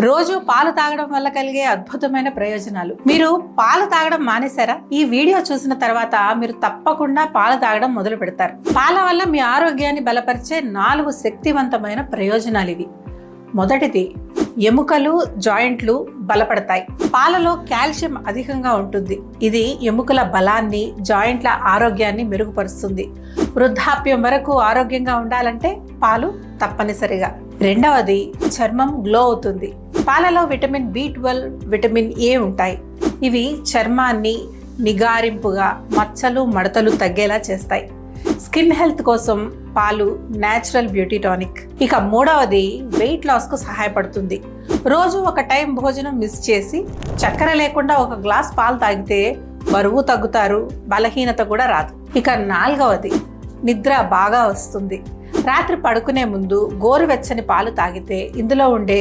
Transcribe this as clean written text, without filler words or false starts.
రోజు పాలు తాగడం వల్ల కలిగే అద్భుతమైన ప్రయోజనాలు. మీరు పాలు తాగడం మానేశారా? ఈ వీడియో చూసిన తర్వాత మీరు తప్పకుండా పాలు తాగడం మొదలు పెడతారు. పాల వల్ల మీ ఆరోగ్యాన్ని బలపరిచే 4 శక్తివంతమైన ప్రయోజనాలు ఇవి. మొదటిది, ఎముకలు, జాయింట్లు బలపడతాయి. పాలలో కాల్షియం అధికంగా ఉంటుంది. ఇది ఎముకల బలాన్ని, జాయింట్ల ఆరోగ్యాన్ని మెరుగుపరుస్తుంది. వృద్ధాప్యం వరకు ఆరోగ్యంగా ఉండాలంటే పాలు తప్పనిసరిగా. రెండవది, చర్మం గ్లో అవుతుంది. పాలలో విటమిన్ B12, విటమిన్ A ఉంటాయి. ఇవి చర్మాన్ని నిగారింపుగా, మచ్చలు మడతలు తగ్గేలా చేస్తాయి. స్కిన్ హెల్త్ కోసం పాలు న్యాచురల్ బ్యూటీ టానిక్. ఇక మూడవది, వెయిట్ లాస్ కు సహాయపడుతుంది. రోజు ఒక టైం భోజనం మిస్ చేసి చక్కెర లేకుండా ఒక గ్లాస్ పాలు తాగితే బరువు తగ్గుతారు, బలహీనత కూడా రాదు. ఇక నాలుగవది, నిద్ర బాగా వస్తుంది. రాత్రి పడుకునే ముందు గోరువెచ్చని పాలు తాగితే ఇందులో ఉండే